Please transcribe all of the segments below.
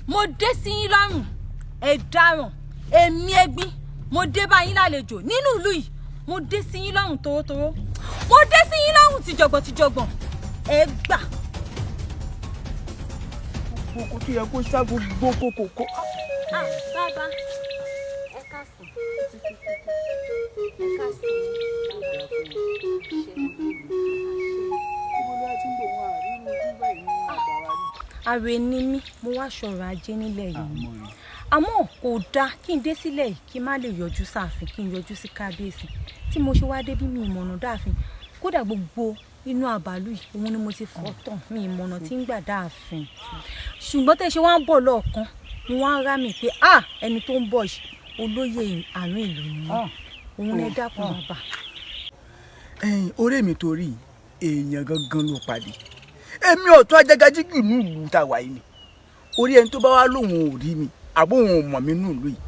mo dé sí yín lọ́rùn ẹ dáràn èmi ẹ̀gbin mo dé bá yín lálejò nínú ìlú yìí mo dé sí yín lọ́rùn tòrótòró mo dé sí yín lọ́rùn tìjọ̀gbọ̀n ẹ gbà. gbogbo tó yẹ kó ṣá gbogbo kòkòkò. bàbá ẹ káàsán ẹ káàsán. ààrẹ ni mí mo wá ṣọ̀rọ̀ ajé nílẹ̀ yìí àmọ́ kò dáa kí n dé sílẹ̀ yìí kí n má lè yọjú sáàfin kí n yọjú sí kábíyèsí tí mo ṣe wá débí mi ìmọ̀nà dáàfin kódà gbogbo inú àbálù yìí òun ni mo ti fọ́ tán mi ìmọ̀nà tí ń gbà dáàfin ṣùgbọ́n tẹ́ ṣe wá ń bọ̀ lọ́ọ̀kan ni wọ́n á rá mi pé ẹni tó ń bọ̀ yìí olóyè àárín ìlú ni òun ní dákun bàbá. ọ̀rẹ́ mi torí èèyàn gangan ló pàdé èmi ò tó ajágajigi ní ìlú tá a wà yìí ni orí ẹni tó bá wá lóun ò rí mi àbó òun ò mọ̀ mí nù ìlú yìí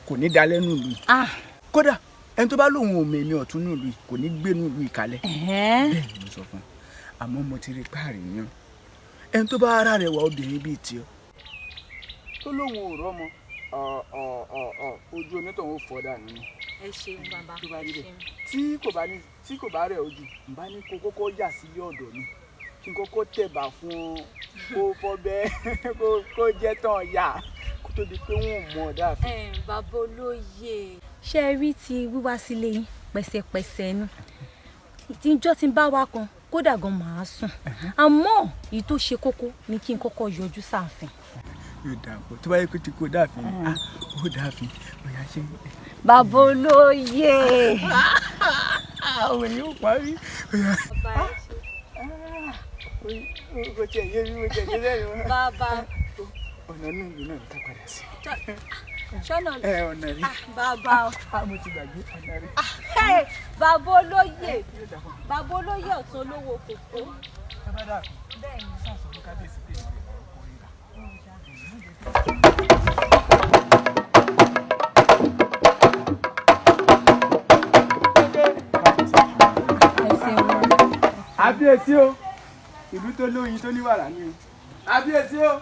kò ní dalẹ̀ nù ìlú yìí kódà ẹni tó bá lóun ò mèmí ọ̀tún nù ìlú yìí kò ní gbé nù ìlú yìí kalẹ̀ bẹ́ẹ̀ ni mo sọ fún un àmọ́ mo ti rí páàrí yan ẹni tó bá ara rẹ̀ wà obìnrin bíi tiọ́ tó lóun ò rọ́mọ ojú onítọ̀hún ò fọ́ dànù ni. ẹ ṣeun bàbá tí kò bá rẹ̀ ojú n bá ní kó kókó yà sílé ọ̀dọ̀ mi kí n kókó tẹ̀bà fún kó fọ́ bẹ́ẹ̀ kó jẹ́ tán yà kó tó di pé wọ́n mọ̀ ọ́ dáàfin. bàbá olóyè ṣe rí ti wíwá sílé yín pẹ̀sẹ̀pẹ̀sẹ̀ nu ìtìjọ́ tí ń bá wa kan kódà gan màá sùn àmọ́ èyí tó ṣe kókó ni kí n kọ́kọ́ yọjú sáàfin. yóò dàpọ̀ tó bá yẹ kó ti kó dáàfin ó dáàfin bóyá ṣe. bàbá olóyè. àwọn ènìyàn parí. kò tiẹ̀ yé mi mo tiẹ̀ yé lẹ́nu. bàbá. ọ̀nà inú ìlú náà ká padà sí. sọ́nà ọ̀nà rí. bàbá. mo ti gbàgbé ọ̀nà rí. bàbá olóyè bàbá olóyè ọ̀tún olówó kòkó. bẹ́ẹ̀ ni sàṣọ fún kábíyèsí pé ìwé ọkùnrin rà. Àbíyèsí o ìlú tó lóyin tó ní wàrà ni o àbíyèsí o.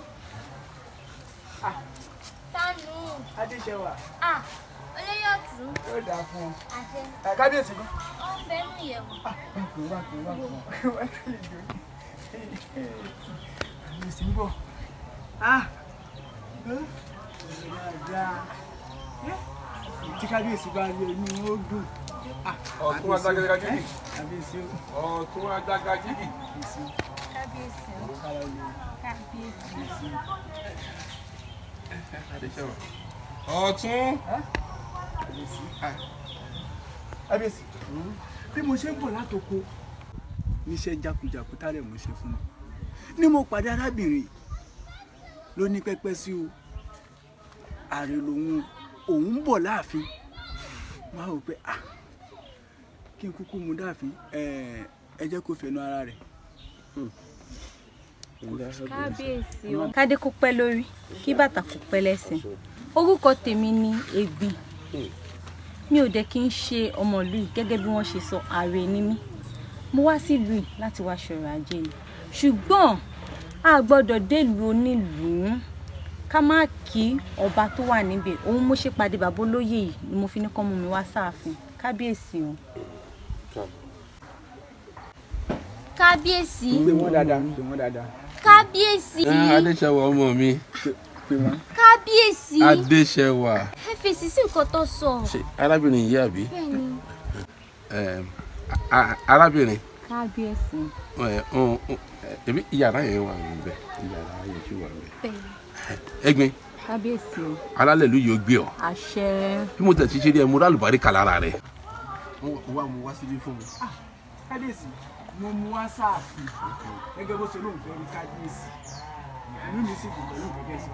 Tánú. Adéṣẹwà. Olóyè ọ̀tún. Yóò dáa fún ọ. Àṣẹ. Kábíyèsí gan. Ó ń bẹ nínú ìyẹ̀wò. Àbíyèsí ń bọ̀. Tí kábíyèsí bá rí ẹni ó dùn. Ọ̀tún adágagagigi. Kábíyèsí o. Ọ̀tún adágagigi. Kábíyèsí o. Kábíyèsí. Adéṣẹwà. Ọ̀tún. Kábíyèsí. Bí mo ṣe ń bọ̀ látoko níṣẹ́ jákujàku tálẹ̀ mo ṣe fún mi ni mo pàdé arábìnrin ló ní pẹ́pẹ́ sí o ààrẹ lòun òun ń bọ̀ láàfin wọ́n á rò pé kí n kúkú mu dáàfin ẹ jẹ́ kó fẹnu ara rẹ̀. kábíyèsí o. kádé kó pẹ́ lórí kí bàtà kó pẹ́ lẹ́sẹ̀ orúkọ tèmi ni Ẹ̀gbin mi ò dẹ̀ kí n ṣe ọmọlú yìí gẹ́gẹ́ bí wọ́n ṣe sọ ààrẹ ni mí mo wá sílùú yìí láti wá ṣọ̀rọ̀ ajé ni ṣùgbọ́n a gbọ́dọ̀ délùú onílùú ká má kí ọba tó wà níbẹ̀ òun mo ṣe pàdé bàbá olóyè yìí ni mo fi ní kọ́ mú mi wá sáàfin kábíyèsí o. Kábíyèsí. pé wọ́n dáadáa. Kábíyèsí. Adéṣẹwà ọmọ mi. Kábíyèsí. Adéṣẹwà. Ẹ fèsì sí nǹkan tó sọ. Ṣé arábìnrin yìí àbí? Bẹ́ẹ̀ni. Arábìnrin. kábíyèsí. Ebi yàrá yẹn wà níbẹ̀. Yàrá yẹn sì wà níbẹ̀. Bẹ́ẹ̀ni. Ẹ̀gbin. kábíyèsí o. Alálẹ̀ ló yóò gbé ọ. àṣẹ. Bí mo tẹ̀ sí ṣe rí ẹ mo rà lùbárí kà lára rẹ̀. wá mo wá síbí fún mi. kábíyèsí mo mú wá sáàfin gẹ́gẹ́ bó ṣe lóun fẹ́ rí kábíyèsí inú mi sì dùn pẹ̀lú ìgbẹ́gẹ́ sí.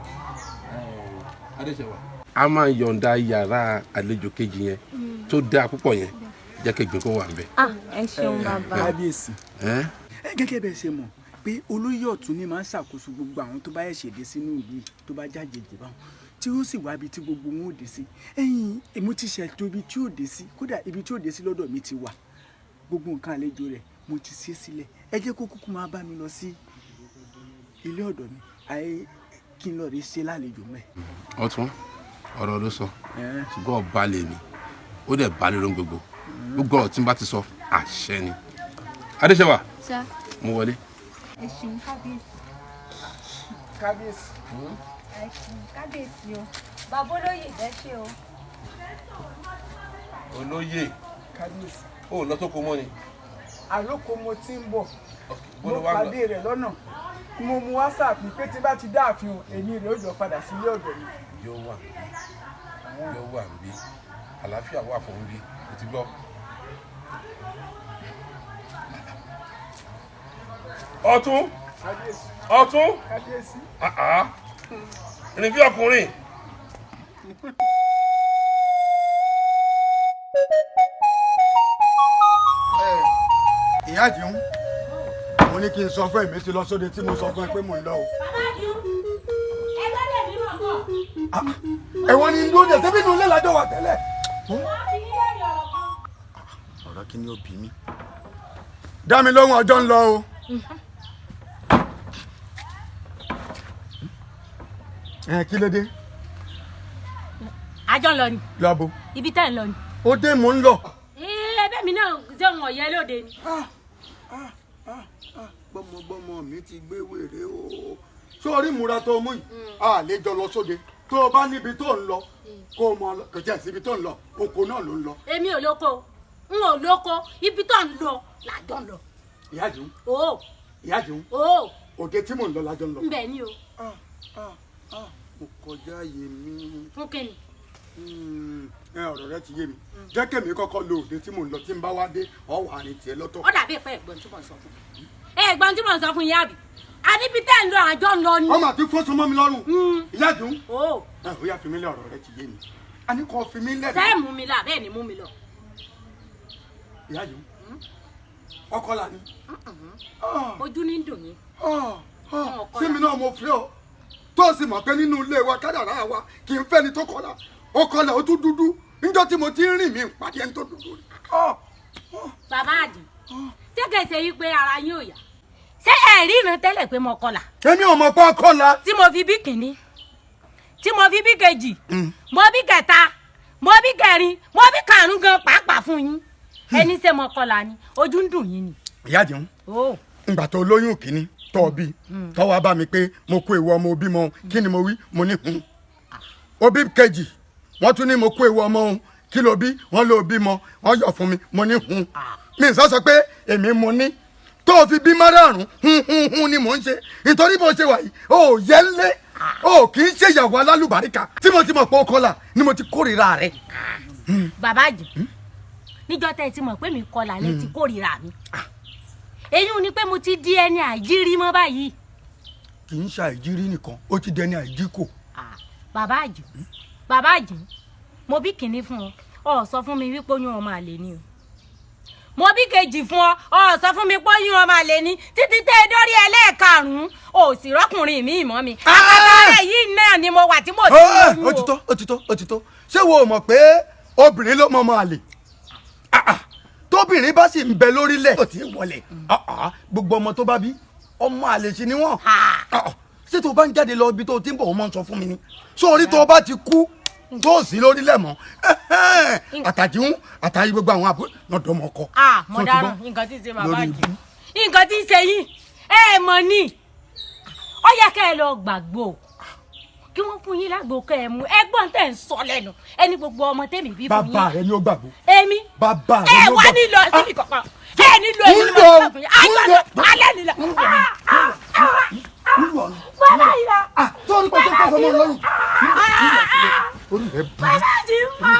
Adéṣẹwà. A máa yọ̀ǹda yàrá àlejò kejì yẹn tó dáa púpọ̀ yẹn jẹ́ kí Ẹ̀gbin kó wà níbẹ̀. ẹ ṣeun bàbá. kábíyèsí gẹ́gẹ́ bẹ́ẹ̀ ṣe mọ̀ pé olóyè ọ̀tún ni máa ń ṣàkóso gbogbo àwọn tó bá ẹ̀ṣẹ̀ dé sínú ìlú tó bá jájèjì báwọn tí ó sì wá ibi tí gbogbo wọn ò dé sí èmi ti ṣètò ibi tí ò dé sí kódà ibi tí ò dé sí lọ́dọ̀ mi ti wà gbogbo nǹkan àlejò rẹ̀ mo ti ṣe sílẹ̀ ẹ jẹ́ kó kúkú máa bá mi lọ sí ilé ọ̀dọ̀ mi kí n lọ rí ṣe lálejò mẹ́. ọ̀tún ọ̀rọ̀ ló sọ ṣùgbọ́n ọba lè mi ó dẹ̀ balẹ̀ ló ń gbogbo ọ̀rọ̀ tí n bá ti sọ àṣẹ ni. Adéṣẹ́wà mo wọlé. ẹ ṣeun kábíyèsí. kábíyèsí. ẹ ṣeun kábíyèsí o bàbá olóyè ẹ ṣe o. olóyè kábíyèsí. ó lọ tó kó mọ́ ni. àlókò mo ti ń bọ̀ mo pàdé rẹ̀ lọ́nà mo mú whatsapp pé tí bá ti dá àfihàn èmi rẹ̀ ó jọ padà sílé ọ̀dọ̀ mi. yóò wà ń bí àlàáfíà wà fún bí o ti gbọ́. ọ̀tún ọ̀tún rìn bí ọkùnrin. ìyá àdìún mo ní kí n sọ fún èmi ti lọ sóde tí mo sọ fún ẹ pé mò ń lọ o. bàbá àdìún ẹgbẹ́ lè mí náà bọ̀. ẹ̀wọ̀n ni ndó dẹ̀ sẹ́bí inú ilé lájọ wà tẹ́lẹ̀. wọ́n ti ní lẹ́rìí ọ̀rọ̀ kan. ọ̀rọ̀ kí ni ó bí mi. dá mi lóhùn ọjọ́ ń lọ o. Kí ló dé. àjọ ń lọ ni. lọ́bù. ibi tẹ́ ń lọ ni. ó dé mò ń lọ. ẹbẹ́ mi náà ṣé wọn ọ̀yẹ́ lóde ni. gbọ́mọgbọ́mọ mi ti gbé wèrè o. sórí ìmúra tó mú yìí a lè jọ lọ sóde tó o bá níbi tó ń lọ kó o mọ kò jẹ́ síbi tó ń lọ oko náà ló ń lọ. èmi ò lóko n ò lóko ibi tó ń lọ làjọ ń lọ. ìyá àdìún. o. ìyá àdìún. o. òde tí mò ń lọ lájọ ń lọ. nbẹ ni o. mo kọjá yé mi. fún kẹ́ni. ọ̀rọ̀ rẹ ti yé mi jẹ́ kẹ́mi kọ́kọ́ lo òde tí mò ń lọ tí n bá wá dé ọ̀wọ́ àrìn tiẹ̀ lọ́tọ̀. ó dàbí ìpẹ́ ẹ̀gbọ́n tí mò ń sọ fún un. ẹ̀gbọ́n tí mò ń sọ fún yín àbí àníbi tẹ́ ń lọ àjọ ń lọ ni. ọmọ àti fọ́sọ mọ́ mi lọ́rùn. ìyá àdìún. o. ó yá fi mí lé ọ̀rọ̀ rẹ ti yé mi. a ní kò fi mí lẹ̀. sẹ́ẹ̀ mú mi là bẹ́ẹ̀ ni mú mi lọ. ìyá àdìún ọkọ la ni. ojú ní dùn mí. sí mi náà mo fi ọ tó sì mọ̀ pé nínú ilé wa kádàrá wa kì í fẹ́ni tó kọlà ó kọlà ó tún dúdú níjọ́ tí mo ti ń rìn mí pàdé ẹni tó dúdú rí. bàbá àdì ṣé kẹsẹ̀ yìí pé ara yín ò yá ṣé ẹ rí ìran tẹ́lẹ̀ pé mo kọlà. èmi ò mọ̀ pé ọkọ la. tí mo fi bí kìíní tí mo fi bí kejì mo bí kẹta mo bí kẹrin mo bí karùn gan pàápàá fún yín ẹni ṣe mo kọlà ni ojú ń dùn yín ni. ìyá àdìún ìgbà tó lóyún kìíní tọ́ bí tọ́ wá bá mi pé mo kó ewu ọmọ òbí mọ kí ni mo wí mo ní òbí kejì wọ́n tún ní mo kó ewu ọmọ òun kí ló bí wọ́n ló bí mọ wọ́n yọ fún mi mo ní mi sọ pé èmi mo ní tó fi bí márààrún ni mò ń ṣe nítorí bó ṣe wà yìí ó yẹ lé ó kì í ṣe ìyàwó alálùbáríkà tí mo ti mọ̀ pé ó kọlà ni mo ti kórìíra rẹ̀. bàbá àjì níjọ́ tẹ́ ẹ ti mọ̀ pé mi kọlà lẹ ti kórìíra mi èyí ni pé mo ti di ẹni àìjírí mọ́ báyìí. kì í ṣe àìjírí nìkan ó ti dẹni àìjíkò. bàbá àjì mo bí kìnní fún ọ sọ fún mi wípé oyún ọmọ àlè ni o mo bí kejì fún ọ sọ fún mi pé oyún ọmọ àlè ni títí tẹ́ ẹ dórí ẹlẹ́ẹ̀karùn-ún ò sì rọ́kùnrin mi ìmọ̀ mi àkàtàrẹ yìí náà ni mo wà tí mo ti lóyún o. ó ti tó ṣé wo mọ̀ pé obìnrin ló mọ ọmọ àlè tóbìnrin bá sì ń bẹ lórílẹ̀ ó ti ń wọlé gbogbo ọmọ tó bá bí ọmọ àlè sí ni wọ́n ṣé tó bá ń jáde lọ ibi tó ti ń bọ̀ wọ́n máa ń sọ fún mi ni sórí tó bá ti kú tó sì lórílẹ̀ mọ́ àtàjíhún àtàyè gbogbo àwọn àbúrò náà dọ́mọ kọ. mo dáràn nǹkan tí ń ṣe bàbá jù nǹkan tí ń ṣe yín ẹ mọ̀ ni ó yẹ kẹ́ ẹ lọ gbàgbọ́ kí wọ́n fún yín lágbo kẹ́ ẹ mú ẹgbọ́n tẹ̀ ń sọ lẹ́nu ẹni gbogbo ọmọ tẹ̀mí bí fún yín. bàbá rẹ ni ó gbàgbọ́. èmi bàbá rẹ ni ó gbàgbọ́. ẹ wá nílò síbi kankan ẹ nílò èmi ló ń sọ fún yín àjọyọ̀ alẹ́ nílò. bàbá yìí la. sọ́ọ́ni pàṣẹ pàṣẹ mọ́ lọ́rùn. orí rẹ burú. bàbá jì wá.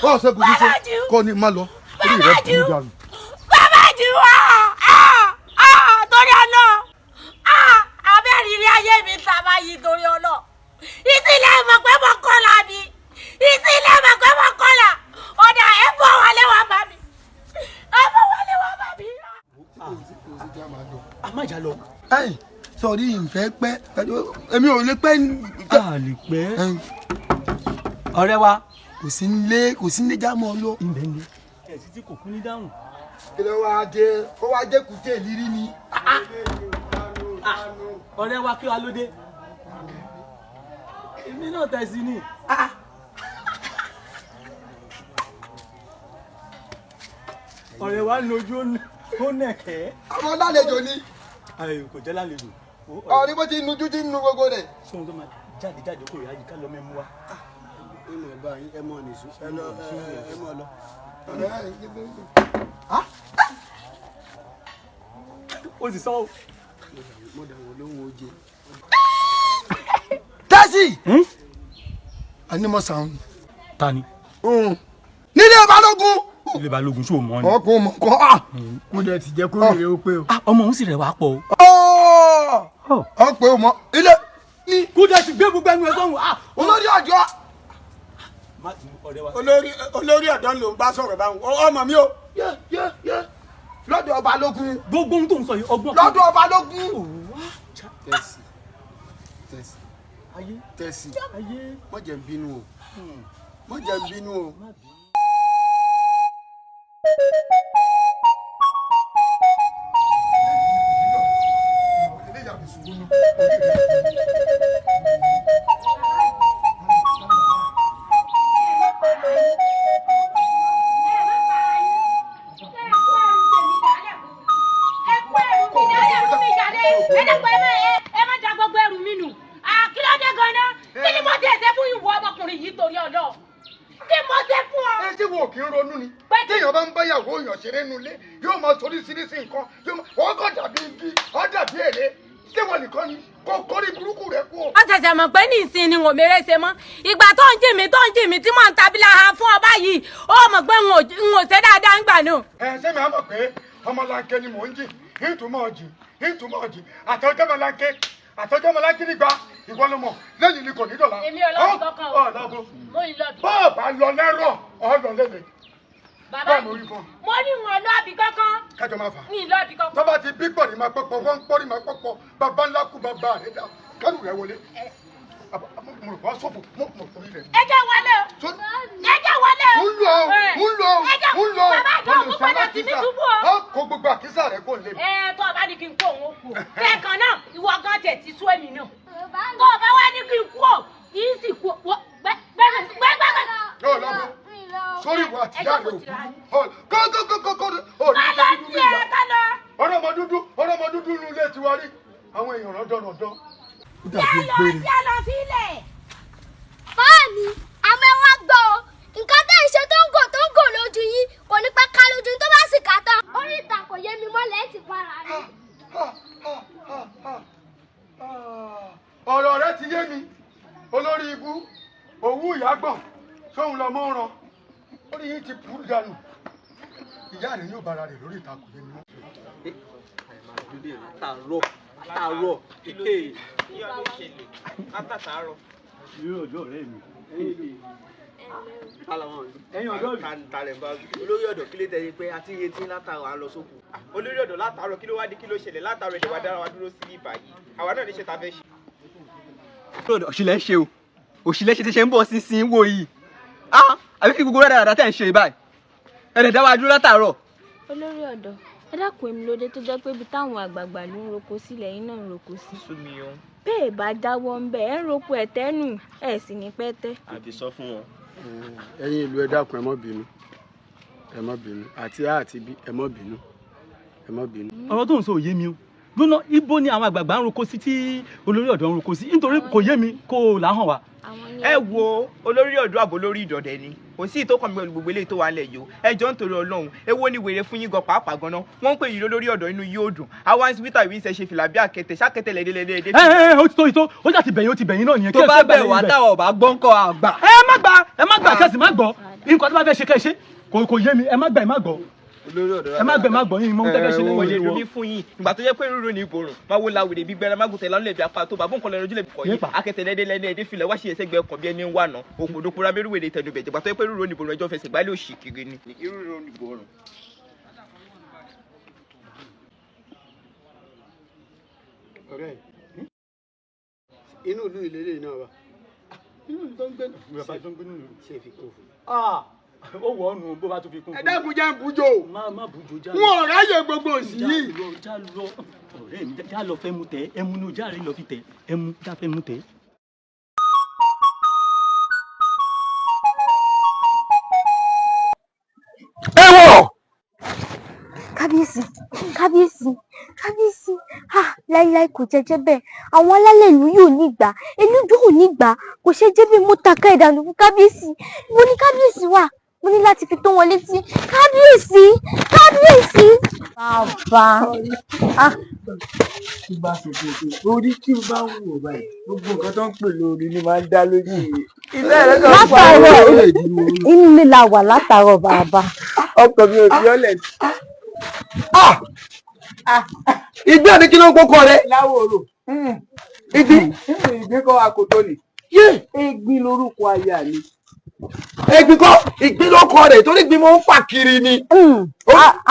báwo ṣe burú ṣe kọ́ ni má lọ orí rẹ burú dànù. bàbá jì wá. torí ọ̀nà abẹ́rẹ́ ilé ayé mi ta báyìí torí ọ̀nà ìsìlẹ̀ mọ̀ pé mo kọ́lá mi ìsìlẹ̀ mọ̀ pé mo kọ́lá ọ̀dà ẹ̀ bọ̀ wọlé wá bá mi ẹ̀ bọ̀ wọlé wá bá mi. a má jà lọ. sọ̀rí ìfẹ́ pẹ́ èmi ò lè pẹ́. a lè pẹ́. ọ̀rẹ́ wa kò sí nílé jámọ́ lọ. ilẹ̀ ni ẹ̀ sì tí kò kún ní dáhùn. kí ló wáá dé ó wáá dé kùtẹ́ ìlírí ni. ọ̀rẹ́ wa kí wa ló dé. èmi náà tẹ̀sí ni. ọ̀rẹ́ wa ń lójú ó nẹ̀kẹ́. àwọn lálejò ni. ayò kò jẹ́ lálejò. ọ̀rí bó ti nujú ti nu gbogbo rẹ̀. sóhun tó máa jáde kó ìyá yìí ká lọ mẹ́mú wa. ẹ mọ̀ bá yín ẹ mọ̀ nìṣó ẹ mọ̀ lọ. ó sì sọ. mo dà wọ́n lóhùn oje. tẹ́sí. animọ̀sán. ta ni. nílé balógun. ilé balógun ṣó mọ́ ni. ọkùnrin mọ̀ kọ́. mo dẹ̀ ti jẹ́ kó rèé ó pé o. ọmọ òun sì rẹ̀ wá pọ̀ o. ọ pé o mọ ilé. ní kúndẹ̀ ti gbé gbogbo ẹnu ẹ sọ́hun. olórí ọjọ́. olórí ọ̀dọ́ ló ń bá sọ̀rọ̀ báwọn ọmọ mi o. lọ́dọ̀ balógun. gbogbo ohun tó ń sọ yìí ọgbọ́n. lọ́dọ̀ balógun. tẹ̀sí mọ̀ jẹ́ ń bínú o mọ̀ jẹ́ ń bínú o. ṣeré nulẹ̀ yóò máa sọ oríṣiríṣi nǹkan wọ́n kọ́ dàbí igi ọ́ dàbí èrè ṣé wọ́n nìkan ni kò kórè burúkú rẹ̀ kú. wọ́n ṣẹ̀ṣẹ̀ mọ̀ pé ní ìsìn ni wọ́n mèrè ṣe mọ́ ìgbà tó ń jì mí tí mò ń tabila ha fún ọba yìí ó mọ̀ pé n ò ṣe dáadáa ńgbà náà. ṣé mi á mọ̀ pé ọmọlanke ni mò ń jì ìtumọ̀ jì àtọ́jọ́mọlanke nígbà ìwọ ló mọ̀ lẹ́yìn ni kò ní dọ̀la. èmi ọlọ́run kankan o mo ì lọ bí. bọ́ọ̀ bá lọ lẹ́rọ̀ ọ̀ lọ lẹ́lẹ̀. bàbá mi mo ní wọn lọ́ọ̀bì kankan. kájọ máa fà. ní ìlọ́ọ̀bì kankan. tọ́ba ti bí pọ̀rí máa pọ̀pọ̀ wọ́n ń pọ̀rí máa pọ̀pọ̀ bàbá ńlá kú bàbá rẹ̀ dá kẹ́rù rẹ̀ wọlé. mo rò wá sọ́fù mo torí rẹ̀. ẹ jẹ́ wọlé o. ẹ jẹ́ wọlé o. ń lọ. bàbá àjọ òkú padà sí mi túbú o. ó kó gbogbo àkísà rẹ̀ kó lé. tó o bá ní kí n kó òun kú o. kẹ́ẹ̀kan náà ìwọ gan tẹ̀ ti sú èmi náà. tó o bá wá ní kí n kú o yìí sì kú o. gbẹ́gbẹ́gbẹ́. sórí ìwà àtìyá rẹ̀ òkú. ọ̀rọ̀mọ dúdú nu ilé tiwa rí àwọn èèyàn rọ́dọ̀rọ̀dọ̀. yálọ sílẹ̀. Fáàní, àmọ́ ẹ wá gbọ́ o, nǹkan tẹ́ ẹ ṣe tó ń gò lójú yín kò ní pẹ́ ká lójú tó bá sì ká tán. Orí ìta kò yé mi mọ́lẹ̀ ẹ̀ ti para mi. ọ̀rọ̀ rẹ ti yé mi olórí ibú òwú ìyàgbọ̀n sóhun lọ́mọ ràn orí yín ti burú dànù ìyá rẹ yóò bára rẹ lórí ìta kò yé mi mọ́. látàárọ̀ kékeré ìyá ló ṣẹlẹ̀ látàárọ̀. irú ọjọ́ ọ̀rẹ́ mi. ẹ̀yin ọ̀dọ́ mi talẹ̀ bá olórí ọ̀dọ̀ kí ló tẹ̀lé pé àti iye tí látàárọ̀ à ń lọ sóko. olórí ọ̀dọ̀ látàárọ̀ kí ló wá dé kí ló ṣẹlẹ̀ látàárọ̀ ẹ̀dẹ̀ wá dára wa dúró sí ibà yìí àwa náà ní ṣe ta fẹ́ ṣe. òṣìlẹ̀ ṣe o òṣìlẹ̀ ṣe ti ṣe ń bọ̀ sínsìn wò yìí àbí kí gbogbo rẹ̀ dáadáa tẹ̀ ń ṣe báyìí ẹ̀rẹ̀ dá wa dúró látàárọ̀. olórí ọ̀dọ́ ẹ dákun èmi lóde tó jẹ́ pé ibi táwọn àgbààgbà ló ń roko sílẹ̀ yín náà ń roko sí. bẹ́ẹ̀ bá jáwọ́ ń bẹ̀ ẹ̀ ń roko ẹ̀tẹ́nù ẹ̀ sì ní pẹ́tẹ́. àti sọ fún wọn. ẹ̀yin ìlú ẹ dákun ẹ má bínú àti bí ẹ má bínú. ọ̀rọ̀ tó ń sọ ò yé mi o gbóná ibo ni àwọn àgbààgbà ń roko sí tí olórí ọ̀dọ́ ń roko sí nítorí kò yé mi kó o là hàn wá. ẹ wo olórí ọ̀dọ́ àbò lórí ìdọ̀dẹ ni kò sí ìtókàn mi pẹ̀lú gbogbo eléyìí tó wà lẹ̀ yìí o ẹ jọ ń torí Ọlọ́run èwo ni wèrè fún yín gan pàápàá ganan wọ́n ń pè yín lórí ọ̀dọ́ inú yóò dùn àwa ń síbítà ìwé ìṣẹ̀ṣe fìlà bí àkẹtẹ̀ ṣàkẹtẹ̀ lẹ́dẹ́lẹ́dẹ́. ó ti tó ó jà ti bẹ̀yìn náà nìyẹn. tó bá bẹ̀ wá táwọn ọba gbọ́ ń kọ́ àgbà. ẹ má gbà kẹsì má gbọ́ nǹkan tó bá fẹ́ ṣe kẹ́ ṣe kò yé mi ẹ má gbà ẹ má gbọ́ ẹ má gbọ́ yín mọ́ tẹ́fẹ́ ṣe lẹ́yìn ìwọ. òye dùn fún yín ìgbà tó yẹ pé rúru ní ìborùn máa wo lawèrè bí gbẹrẹ mágùtẹ lánàá lẹbi apá tó bàbá nǹkan lẹnu ojú lẹbi kọ yìí akẹtẹ lẹdẹ filẹ wá sí ẹsẹ gbẹ ọkàn bí ẹni ń wà náà òpòdó kura bí rúwèrè tẹnu bẹjẹ ìgbà tó yẹ pé rúru ní ìborùn ẹjọ fẹsẹ̀ gbálẹ̀ òsì kiri ni. rúru ní ìborùn. ọ̀rẹ́ inú ìlú ìlélẹ́yìn náà wà. inú ìlú tó ń gbé nínú ṣe fi kún fún. ó wọ ọnù bó bá tún fi kún. ẹ dákun jẹ́ ń bujó. má bujó já lọ. wọn ò ráyè gbogbo òsì yìí. já lọ ọ̀rẹ́ mi já lọ fẹ́ mu tẹ ẹmu ní ojú àárẹ̀ lọ fi tẹ ẹmu já fẹ́ mu tẹ. ẹ wọ̀. kábíyèsí kábíyèsí kábíyèsí láíláí kò jẹjẹ bẹ́ẹ̀ àwọn alálẹ̀ ìlú yóò ní gbà elúdó ò ní gbà kò ṣe jẹ́ bí mo tàka ìdànù fún kábíyèsí mo ní kábíyèsí wà mo ní láti fi tó wọn létí kábíyèsí kábíyèsí. bàbá tí bá sọ fún un orí tí o bá wù ọ báyìí gbogbo nǹkan tó ń pè lórí ni máa ń dá lójú yìí. ilé rẹ kan fún àwọn ọ̀rẹ́ ìdíwọ́. inú ilé la wà látàárọ̀ bàbá. ọkọ mi ò fi ọlẹ. ìgbé àti kí ló ń kókó rẹ. láwòrò ìgbín kọ́ akoto ni. Egbin lórúkọ aya mi. Egbin kọ́ ìgbín lórúkọ rẹ̀ torí ìgbín mo ń fà kiri ni.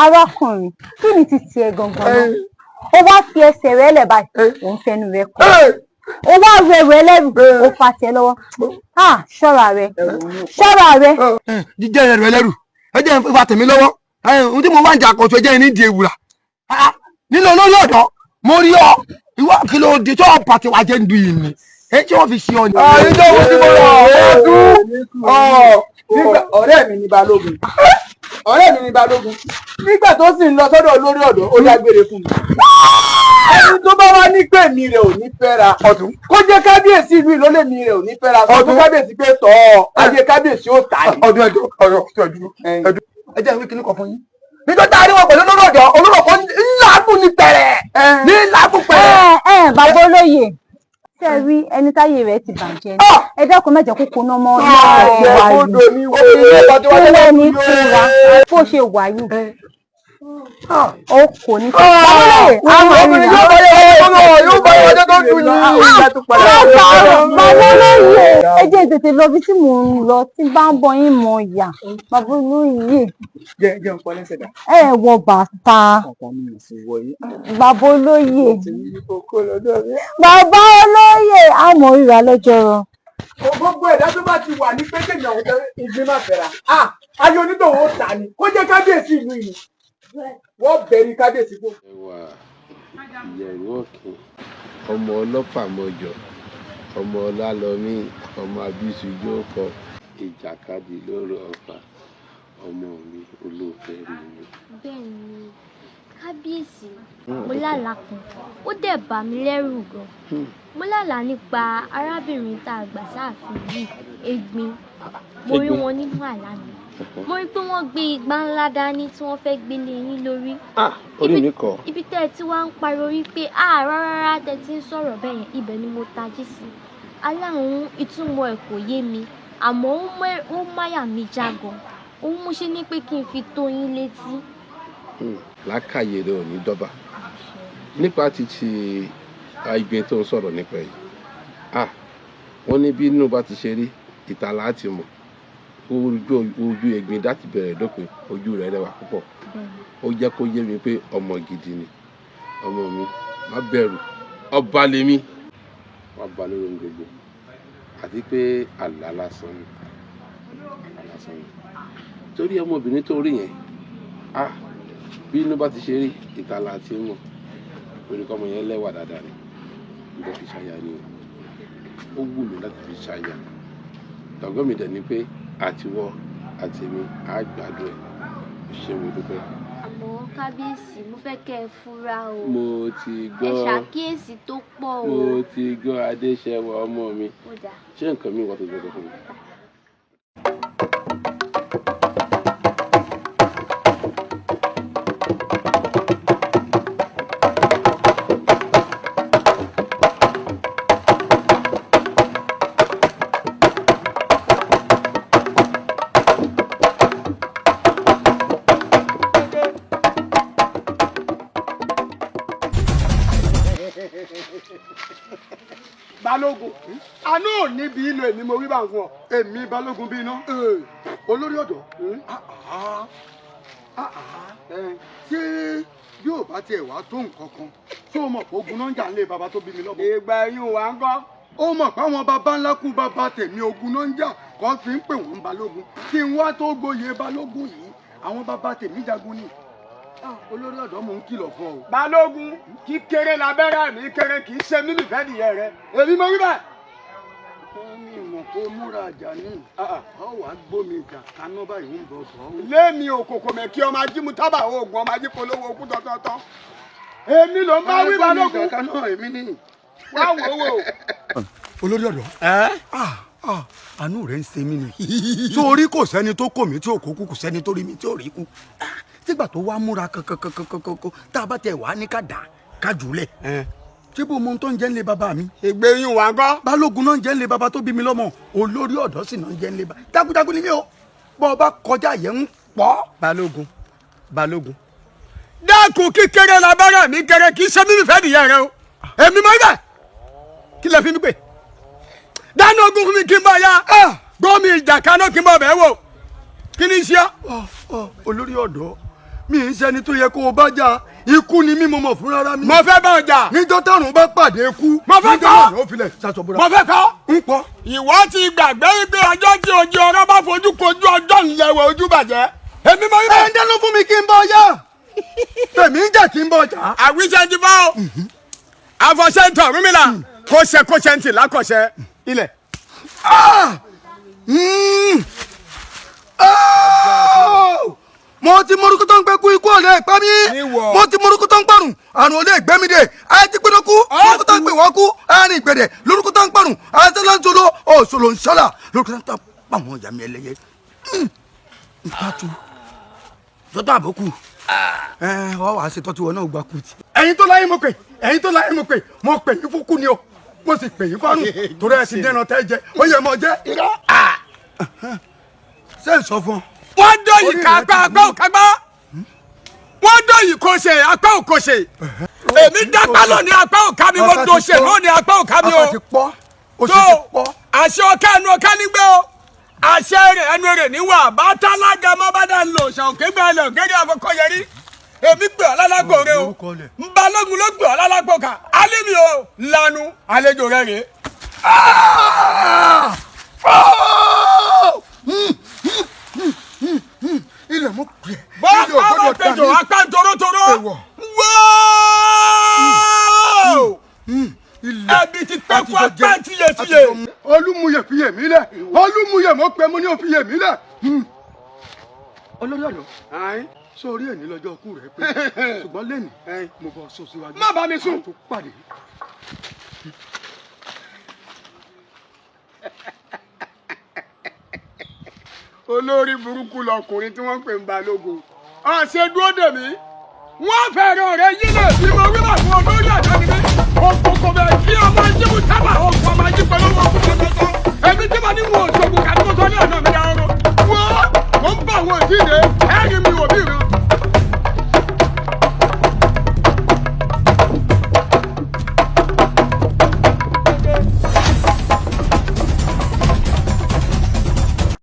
arákùnrin kí ni ti tiẹ̀ gangan náà ó wá fi ẹsẹ̀ rẹ̀ lẹ̀ báyìí òun fẹnu rẹ̀ kọ́ ó wá rẹ̀rù ẹlẹ́rù ó fa tiẹ̀ lọ́wọ́ ṣọ́ra rẹ̀ ṣọ́ra rẹ̀. jíjẹ́ rẹ̀ ẹlẹ́rù ẹ jẹ́ ìfà tèmi lọ́wọ́ ohun tí mo wá ń jà àkọ́tún ẹ jẹ́ ní ìdí ewúra nínú olórí ọ̀dọ́ mo rí ọ ìwọ kí ló di tó pàtẹ wá jẹ́ ndu yìí ni èyí tí wọ́n fi ṣe ọ ni. ìjọ wo ti mo lọ ọ̀rẹ́ mi ni balógun ọ̀rẹ́ mi ni balógun nígbà tó sì ń lọ sọ́dọ̀ olórí ọ̀dọ́ ó dágbére fún mi. ẹni tó bá wá ní pé mi rẹ̀ ò ní fẹ́ra ọdún kó jẹ́ kábíyèsí ìlú ìlólè mi rẹ̀ ò ní fẹ́ra ọdún kábíyèsí pé tọ́ ayé kábíyèsí ó tà ní. ọdún ẹ jẹ́ ìwé kìíní kan fún yín nítorí tá a rí wọn pẹ̀lú olóró kan ńláàgùn ní pẹ̀rẹ̀ ní ńláàgùn pẹ̀rẹ̀. bàbá olóyè ṣe rí ẹni táyé rẹ̀ ti bàjẹ́ ní ẹ dákun mẹ́jọ kó koná mọ́ ní ní fúnra bó ṣe wà yìí ó kò ní fún obìnrin yóò bá yẹ ọjọ́ tó dùn ní bàbá olóyè ẹ jẹ́ tètè lọ bí tí mò ń lọ tí bá ń bọ yín mọ ìyà bàbá olóyè ẹ wọ bàtà bàbá olóyè bàbá olóyè àmọ́ ìrà lọ́jọ́ rọ. gbogbo ẹ̀dá tó bá ti wà ní pékèjì àwọn ìgbín máa fẹ́ra ayé onítòwò ó tà ní kó jẹ́ kábíyèsí ìlú yìí wọ́n bẹ̀rù kábíyèsí fún. ẹwà ìyẹ̀rú ọ̀kìn ọmọ ọlọ́pàá mọ́jọ ọmọ ọlálọ́mí ọmọ abíṣu jókòó ìjàkadì lórí ọ̀fà ọmọ mi olóòfẹ́ rí mi. bẹ́ẹ̀ni kábíyèsí mo lálàá kan ó dẹ̀ bà mí lẹ́rù gan mo lálàá nípa arábìnrin tá a gbà sáàfin yìí Egbin mo rí wọn nínú àlá mi mo rí pé wọ́n gbé igbá ńlá dání tí wọ́n fẹ́ gbélé yín lórí. orí mi kọ. ibi tẹ́ ẹ ti wá ń pariwo wípé rárá tẹ́ ti ń sọ̀rọ̀ bẹ́ẹ̀ yẹn ibẹ̀ ni mo tají sí. aláhùn ìtumọ̀ ẹ̀ kò yé mi àmọ́ ó máyà mi já gan òun mo ṣe ní pé kí n fi tó yín létí. lákàyè rẹ ò ní dọ́bà nípa títí Ìgbín tó ń sọ̀rọ̀ nípa yìí wọ́n ní bí inú bá ti ṣe rí ìta láti mọ̀ ojú Egbin láti bẹ̀rẹ̀ dópin ojú rẹ̀ rẹwà púpọ̀ ó jẹ́ kó yé mi pé ọmọ gidi ni ọmọ mi má bẹ̀rù ọba lèmi wà bá lórí ohun gbogbo àti pé àlá lásán ni torí ọmọbìnrin tó rí yẹn bí inú bá ti ṣe rí ìta láti mọ̀ torí kọ́mọ yẹn lẹ́wà dáadáa ni nígbà fi ṣàyà ni ó wù mí láti fi ṣàyà tọ̀gọ́ mi dẹ̀ ni pé àtiwọ́ àti mi á gbádùn ẹ̀ ṣé mo dúpẹ́. àmọ́ kábíyèsí mo fẹ́ kẹ́ ẹ fura o. mo ti gbọ́ ẹ ṣàkíyèsí tó pọ̀ o. mo ti gbọ́ Adéṣẹ́wà ọmọ mi ṣé nǹkan mi wà tó gbọ́dọ̀ fún mi. balógun àánú ò níbi ìlò èmi mo wí bá ń fún ọ èmi balógun bí iná olórí ọ̀dọ́ ṣé yóò bá tiẹ̀ wá tó nǹkan kan tó mọ̀ pé ogun náà ń jà ń lé baba tó bí mi lọ́bọ̀. ìgbà yín wà ń kọ́. ó mọ̀ pé àwọn baba ńlá kú baba tèmi ogun náà ń jà kó fi ń pè wọ́n balógun kí n wá tó gboyè balógun yìí àwọn baba tèmi jagun ni olórí ọ̀dọ́ mò ń kìlọ̀ fún ọ. balógun kí kéré labẹ́rẹ́ mi kéré kì í ṣe mímì fẹ́ nìyẹn rẹ èmi mo rí bẹ́ẹ̀. mi mọ̀ mọ̀ kó múra àjà ní ọ wà gbómi ìjà kaná báyìí ń bọ̀ bọ̀. lémi òkòkò mẹ́kí ọmọ ajímú tábà oògùn ọmọ ají polówó okú tọ́tọ́tọ́ èmi ló ń bá wí balógun. èmi ní. wá wò wò. olórí ọ̀dọ́ àánú rẹ̀ ń ṣe mí ni sórí kò sẹ́ni tó kò mí tí ò kó kú kò sẹ́ni tó rí mi tí ò rí kú tígbà tó wá múra kankankankankan tá a bá tẹ wàá ní ká dà ká jùlẹ̀ tí bó mo tó ń jẹ́ ń lé bàbá mi. ègbè yín wà gọ́. balógun náà ń jẹ́ ń lé bàbá tó bí mi lọ́mọ olórí ọ̀dọ́ sì náà ń jẹ́ ń lé bàbá jagunjagun ni mí o bọ́ ọ bá kọjá yẹn ń pọ̀. balógun dákun kíkéré labára mi kéré kì í ṣe mímí fẹ́ nìyẹn rẹ o èmi mọ ibẹ̀ kí lè fi mí pè dáná ogun fún mi kí n bá ya gbọ́mi ìjà kaná kí n bá bẹ́ẹ̀ wò kí ni ṣe. olórí ọ̀dọ́ mi ì ṣẹni tó yẹ kó o bá jà ikú ni mí mo mọ̀ fún rárá mi. mo fẹ́ bá ọjà. níjọ́ tàrùn bá pàdé ikú. mo fẹ́ kọ́ mo fẹ́ kọ́. ń pọ̀. ìwọ ti gbàgbé wípé ọjọ́ tí ojú ọ̀rọ̀ bá fojú kojú ọjọ́ ìyẹ̀wò ojú bàjẹ́. èmi mọ ibẹ̀. ẹ ń dẹnu fún mi kí n bọ ọjà. tèmi ń jà kí n bọ ọjà. àwíṣẹ́ ti bá o. àfọ̀ṣẹ́ ń tọ̀ rúmìnà kó ṣe ń tì lákọ̀ṣẹ́ ilẹ̀. mo ti morúkú tó ń pẹ́ kú ikú ò lè pa mí mo ti morúkú tó ń parun àrùn ò lè gbé mi dé àti gbẹdọ kú morúkú tó ń pè wọ́n kú àárín ìgbẹ̀dẹ̀ lórúkú tó ń parun àti lọ́nṣọ́lọ́ òṣòlò ń ṣọ́là lórúkú tó ń pa àwọn ìyá mi ẹlẹ́yẹ. ìpàtú sọ́tọ̀ àbókù wọ́n wàá ṣe tọ́tù wọn náà gba kú ti. ẹ̀yin tó láyé mo pè mo pè yín fún kú ni o mo sì pè yín fárùn torí ẹ ti dẹ́nà tẹ́ jẹ ó yẹ mọ jẹ́. ṣé ń sọ fún ọ. wọ́n dọ̀yìn ká apá ò kágbá wọ́n dọ̀yìn kò ṣe apá ò kò ṣe èmi dápá lónìí apá ò ká mi mo do ṣe lónìí apá ò ká mi o tó àṣẹ ọ̀ká ẹnu ọ̀ká nígbẹ́ o àṣẹ rẹ̀ ẹnu rẹ̀ níwà bàtà lágàmọ́ bá dà ń lò ṣàǹkẹ́ gbẹ́ lọ gẹ́gẹ́ àfọkọ́ yẹrí èmi gbé ọ lálágbó rẹ o Balógun ló gbé ọ lálágbó ká alẹ́ mi o lanu àlejò rẹ rè. ilẹ̀ mú pè é. bọ́ọ̀ bá tẹ̀jọ̀ apá torotoro wọ́ọ́ ẹbí ti pẹ́kú apá tiyetiye. olúmuyè fiyè mí lẹ̀ olúmuyè mo pẹ́ mo ní o fiyè mí lẹ̀. olórí ọ̀dọ́ sórí ẹ̀ ní lọ́jọ́ kú rẹ̀ pé ṣùgbọ́n lẹ́nu mo bọ̀ sọ síwájú. má bá mi sùn. tó pàdé. olórí burúkú lọkùnrin tí wọ́n ń pè ń Balógun ọ̀sẹ̀ dúró dè mí wọ́n fẹ́ràn rẹ̀ yílẹ̀ bí mo wí wà fún olórí àjọ ni mí òkòkò bẹ̀ kí ọmọ ajímú tábà òkú ọmọ ají pẹ̀lú owó òkú tuntun èmi tí mo ní wọn ò ṣògùn kàdúgbò tó ní ọ̀nà mi dáhùn wọ́n ń bá wọn ìdíje.